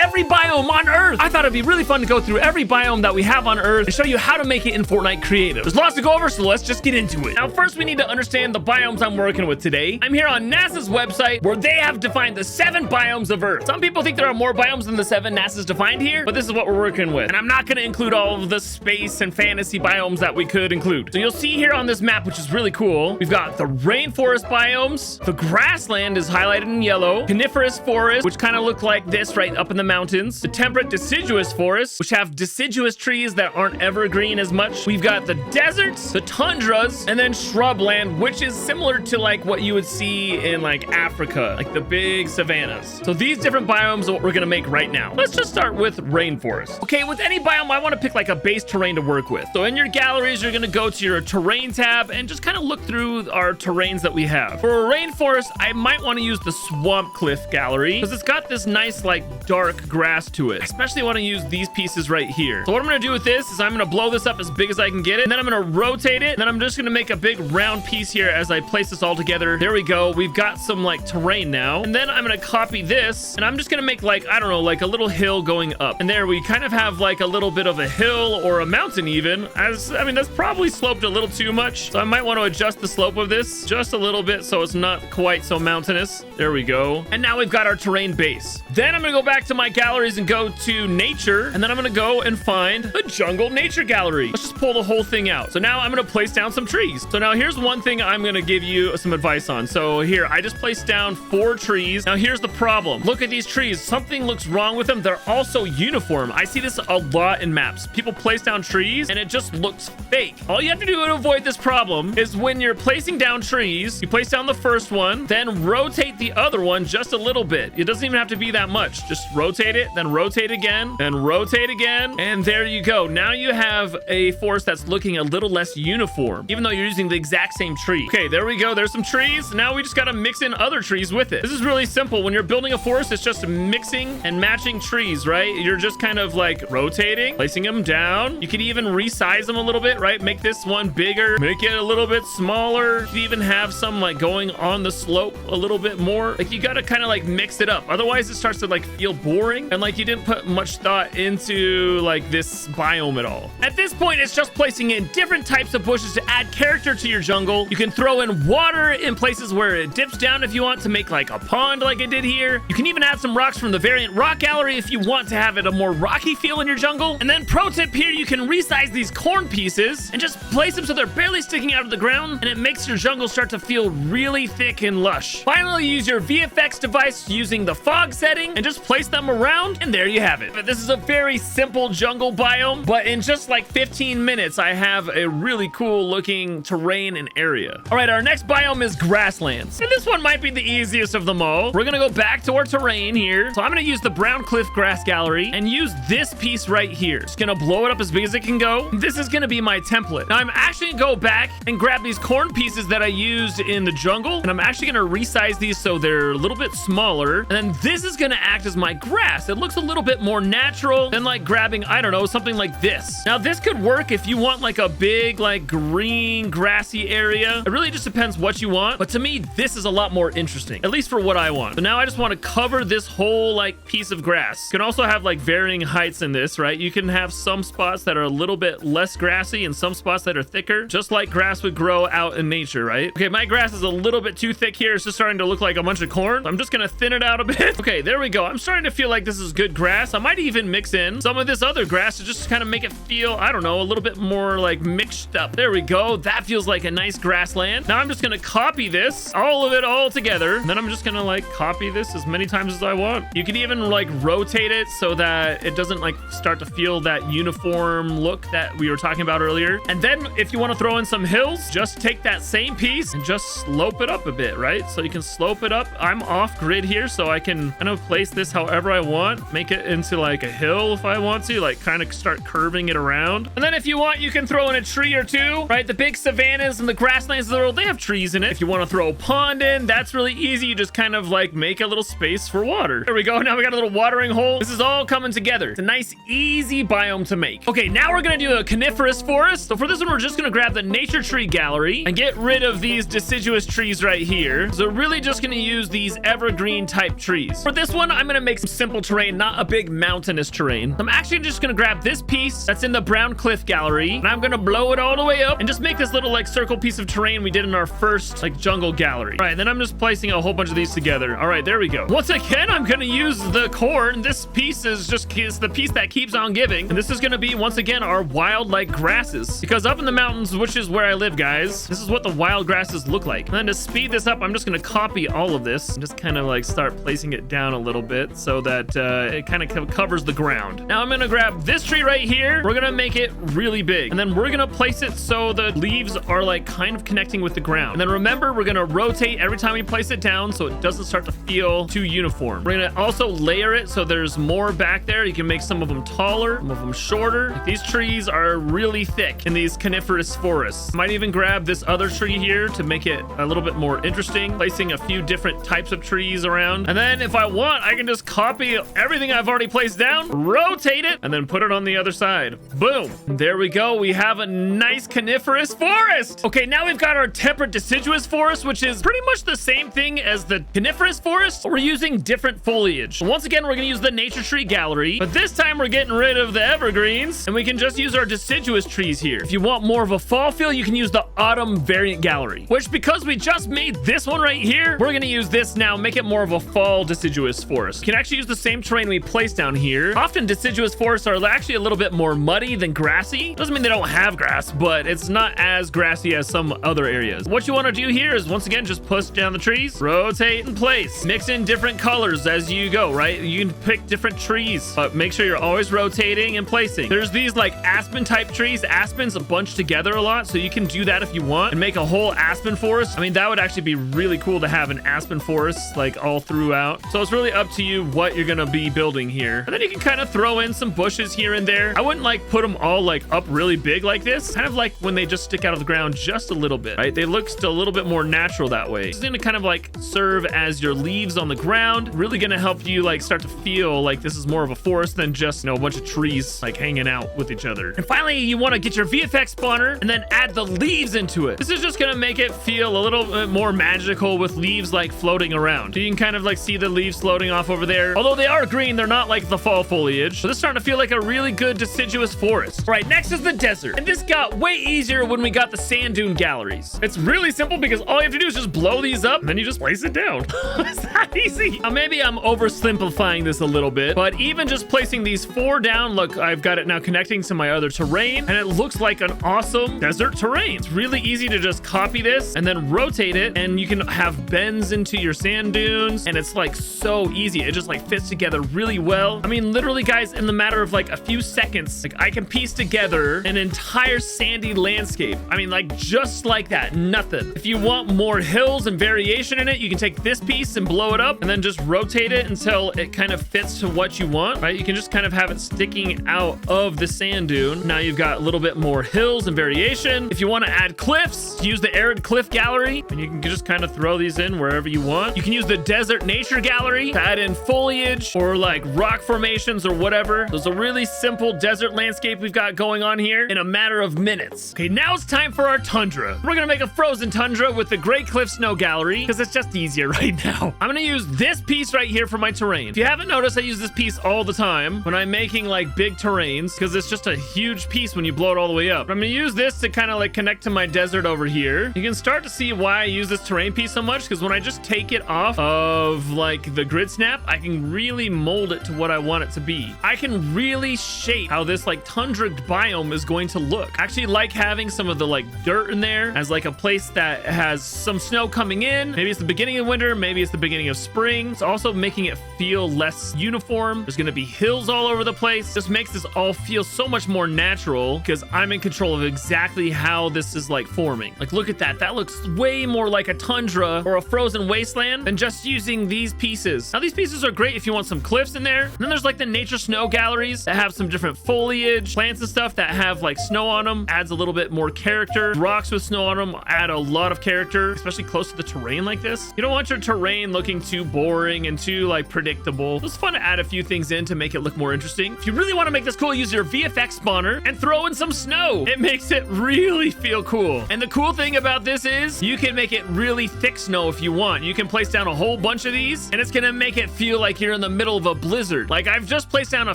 every biome on Earth. I thought it'd be really fun to go through every biome that we have on Earth and show you how to make it in Fortnite Creative. There's lots to go over, so let's just get into it. Now, first we need to understand the biomes I'm working with today. I'm here on NASA's website where they have defined the 7 biomes of Earth. Some people think there are more biomes than the 7 NASA's defined here, but this is what we're working with. And I'm not gonna include all of the space and fantasy biomes that we could include. So you'll see here on this map, which is really cool, we've got the rainforest biomes, the grassland is highlighted in yellow, coniferous forest, which kind of look like this right up in the mountains, the temperate deciduous forests, which have deciduous trees that aren't evergreen as much. We've got the deserts, the tundras, and then shrubland, which is similar to like what you would see in like Africa, like the big savannas. So these different biomes are what we're gonna make right now. Let's just start with rainforest. Okay, with any biome, I want to pick like a base terrain to work with. So in your galleries, you're gonna go to your terrain tab and just kind of look through our terrains that we have. For a rainforest, I might want to use the swamp cliff gallery because it's got this nice like dark grass to it. I especially want to use these pieces right here. So what I'm gonna do with this is I'm gonna blow this up as big as I can get it, and then I'm gonna rotate it, and then I'm just gonna make a big round piece here as I place this all together. There we go. We've got some like terrain now, and then I'm gonna copy this, and I'm just gonna make like, I don't know, like a little hill going up, and there we kind of have like a little bit of a hill or a mountain even. I mean, that's probably sloped a little too much, so I might want to adjust the slope of this just a little bit so it's not quite so mountainous. There we go. And now we've got our terrain base. Then I'm gonna go back to my galleries and go to nature, and then I'm gonna go and find a jungle nature gallery. Let's just pull the whole thing out. So now I'm gonna place down some trees. So now here's one thing I'm gonna give you some advice on. So here, I just placed down 4 trees. Now here's the problem. Look at these trees. Something looks wrong with them. They're also uniform. I see this a lot in maps. People place down trees and it just looks fake. All you have to do to avoid this problem is when you're placing down trees, you place down the first one, then rotate the other one just a little bit. It doesn't even have to be that much. Just rotate it, then rotate again, then rotate again, and there you go. Now you have a forest that's looking a little less uniform, even though you're using the exact same tree. Okay, there we go. There's some trees. Now we just got to mix in other trees with it. This is really simple. When you're building a forest, it's just mixing and matching trees, right? You're just kind of like rotating, placing them down. You could even resize them a little bit, right? Make this one bigger, make it a little bit smaller. You even have some like going on the slope a little bit more. Like you got to kind of like mix it up. Otherwise it starts to like feel boring and like you didn't put much thought into like this biome at all. At this point, it's just placing in different types of bushes to add character to your jungle. You can throw in water in places where it dips down if you want to make like a pond like it did here. You can even add some rocks from the variant rock gallery if you want to have it a more rocky feel in your jungle. And then pro tip here, you can resize these corn pieces and just place them so they're barely sticking out of the ground, and it makes your jungle start to feel really thick and lush. Finally, use your VFX device using the fog setting and just place them around, and there you have it. But this is a very simple jungle biome, but in just like 15 minutes, I have a really cool looking terrain and area. All right, our next biome is grasslands. And this one might be the easiest of them all. We're gonna go back to our terrain here. So I'm gonna use the brown cliff grass gallery and use this piece right here. Just gonna blow it up as big as it can go. This is gonna be my template. Now I'm actually gonna go back and grab these corn pieces that I used in the jungle, and I'm actually gonna resize these so they're a little bit smaller. And then this is gonna act as my grass. It looks a little bit more natural than like grabbing, I don't know, something like this. Now this could work if you want like a big like green grassy area. It really just depends what you want, but to me this is a lot more interesting, at least for what I want. So now I just want to cover this whole like piece of grass. You can also have like varying heights in this, right? You can have some spots that are a little bit less grassy and some spots that are thicker, just like grass would grow out in nature, right? Okay, my grass is a little bit too thick here. It's just starting to look like a bunch of corn. I'm just gonna thin it out a bit. Okay, there we go. I'm starting to feel like this is good grass. I might even mix in some of this other grass to just kind of make it feel, I don't know, a little bit more like mixed up. There we go. That feels like a nice grassland. Now I'm just gonna copy this, all of it all together. And then I'm just gonna like copy this as many times as I want. You can even like rotate it so that it doesn't like start to feel that uniform look that we were talking about earlier. And then if you want to throw in some hills, just take that same piece and just slope it up a bit, right? So you can slope it up. I'm off grid here, so I can kind of place this however I want, make it into like a hill if I want to, like kind of start curving it around. And then if you want, you can throw in a tree or two, right? The big savannas and the grasslands of the world, they have trees in it. If you want to throw a pond in, that's really easy. You just kind of like make a little space for water. There we go. Now we got a little watering hole. This is all coming together. It's a nice, easy biome to make. Okay, now we're gonna do a coniferous forest. So for this one, we're just gonna grab the nature tree gallery and get rid of these deciduous trees right here. So really just gonna use these evergreen type trees. For this one, I'm gonna make some simple normal terrain, not a big mountainous terrain. I'm actually just gonna grab this piece that's in the brown cliff gallery, and I'm gonna blow it all the way up and just make this little like circle piece of terrain we did in our first like jungle gallery. All right, then I'm just placing a whole bunch of these together. All right, there we go. Once again, I'm gonna use the corn. This piece is the piece that keeps on giving, and this is gonna be once again our wild like grasses, because up in the mountains, which is where I live, guys, this is what the wild grasses look like. And then to speed this up, I'm just gonna copy all of this and just kind of like start placing it down a little bit so that it kind of covers the ground. Now I'm gonna grab this tree right here. We're gonna make it really big, and then we're gonna place it so the leaves are like kind of connecting with the ground. And then remember, we're gonna rotate every time we place it down so it doesn't start to feel too uniform. We're gonna also layer it so there's more back there. You can make some of them taller, some of them shorter. Like, these trees are really thick in these coniferous forests. Might even grab this other tree here to make it a little bit more interesting, placing a few different types of trees around. And then if I want, I can just copy everything I've already placed down, rotate it, and then put it on the other side. Boom. There we go. We have a nice coniferous forest. Okay, now we've got our temperate deciduous forest, which is pretty much the same thing as the coniferous forest. We're using different foliage. Once again, we're gonna use the nature tree gallery, but this time we're getting rid of the evergreens, and we can just use our deciduous trees here. If you want more of a fall feel, you can use the autumn variant gallery, which, because we just made this one right here, we're gonna use this now, make it more of a fall deciduous forest. You can actually use the same terrain we placed down here. Often deciduous forests are actually a little bit more muddy than grassy. Doesn't mean they don't have grass, but it's not as grassy as some other areas. What you want to do here is, once again, just push down the trees, rotate and place, mix in different colors as you go, right? You can pick different trees, but make sure you're always rotating and placing. There's these like aspen type trees. Aspens bunch together a lot, so you can do that if you want and make a whole aspen forest. I mean, that would actually be really cool to have an aspen forest like all throughout. So it's really up to you what you're gonna be building here. And then you can kind of throw in some bushes here and there. I wouldn't like put them all like up really big like this. Kind of like when they just stick out of the ground just a little bit, right? They look still a little bit more natural that way. It's gonna kind of like serve as your leaves on the ground. Really gonna help you like start to feel like this is more of a forest than just, you know, a bunch of trees like hanging out with each other. And finally, you want to get your VFX spawner and then add the leaves into it. This is just gonna make it feel a little bit more magical with leaves like floating around. So you can kind of like see the leaves floating off over there. Although they are green, they're not like the fall foliage. So this is starting to feel like a really good deciduous forest. All right, next is the desert. And this got way easier when we got the sand dune galleries. It's really simple because all you have to do is just blow these up and then you just place it down. It's that easy. Maybe I'm oversimplifying this a little bit, but even just placing these 4 down, look, I've got it now connecting to my other terrain, and it looks like an awesome desert terrain. It's really easy to just copy this and then rotate it, and you can have bends into your sand dunes, and it's like so easy. It just like fits together really well. I mean, literally, guys, in the matter of like a few seconds, like I can piece together an entire sandy landscape. I mean, like just like that, nothing. If you want more hills and variation in it, you can take this piece and blow it up and then just rotate it until it kind of fits to what you want, right? You can just kind of have it sticking out of the sand dune. Now you've got a little bit more hills and variation. If you want to add cliffs, use the arid cliff gallery, and you can just kind of throw these in wherever you want. You can use the desert nature gallery to add in foliage or like rock formations or whatever. There's a really simple desert landscape we've got going on here in a matter of minutes. Okay, now it's time for our tundra. We're gonna make a frozen tundra with the Great Cliff Snow Gallery because it's just easier right now. I'm gonna use this piece right here for my terrain. If you haven't noticed, I use this piece all the time when I'm making like big terrains because it's just a huge piece when you blow it all the way up. I'm gonna use this to kind of like connect to my desert over here. You can start to see why I use this terrain piece so much, because when I just take it off of like the grid snap, I can really mold it to what I want it to be. I can really shape how this like tundra biome is going to look. I actually like having some of the like dirt in there as like a place that has some snow coming in. Maybe it's the beginning of winter, maybe it's the beginning of spring. It's also making it feel less uniform. There's gonna be hills all over the place. Just makes this all feel so much more natural because I'm in control of exactly how this is like forming. Like, look at that. That looks way more like a tundra or a frozen wasteland than just using these pieces. Now, these pieces are great if you want some cliffs in there. And then there's like the nature snow galleries that have some different foliage, plants and stuff that have like snow on them, adds a little bit more character. Rocks with snow on them add a lot of character, especially close to the terrain like this. You don't want your terrain looking too boring and too like predictable. It's fun to add a few things in to make it look more interesting. If you really want to make this cool, use your VFX spawner and throw in some snow. It makes it really feel cool. And the cool thing about this is you can make it really thick snow if you want. You can place down a whole bunch of these and it's gonna make it feel like you're in the the middle of a blizzard. Like, I've just placed down a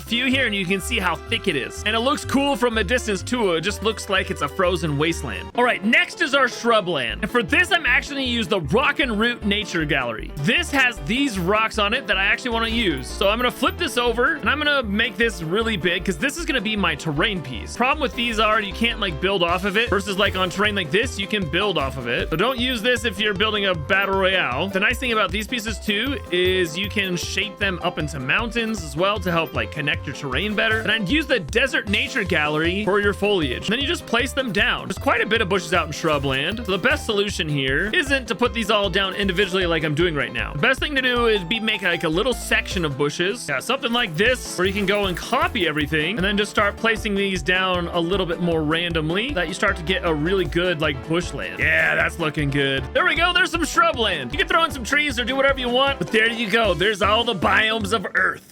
few here and you can see how thick it is. And it looks cool from a distance too. It just looks like it's a frozen wasteland. All right, next is our shrubland. And for this, I'm actually gonna use the Rock and Root Nature Gallery. This has these rocks on it that I actually want to use. So I'm gonna flip this over and I'm gonna make this really big because this is gonna be my terrain piece. Problem with these are you can't like build off of it versus like on terrain like this, you can build off of it. So don't use this if you're building a battle royale. The nice thing about these pieces too is you can shape them up into mountains as well to help like connect your terrain better. And I'd use the Desert Nature Gallery for your foliage. And then you just place them down. There's quite a bit of bushes out in shrubland. So the best solution here isn't to put these all down individually like I'm doing right now. The best thing to do is make like a little section of bushes. Yeah, something like this where you can go and copy everything and then just start placing these down a little bit more randomly that you start to get a really good like bushland. Yeah, that's looking good. There we go. There's some shrubland. You can throw in some trees or do whatever you want, but there you go. There's all the biomes of Earth.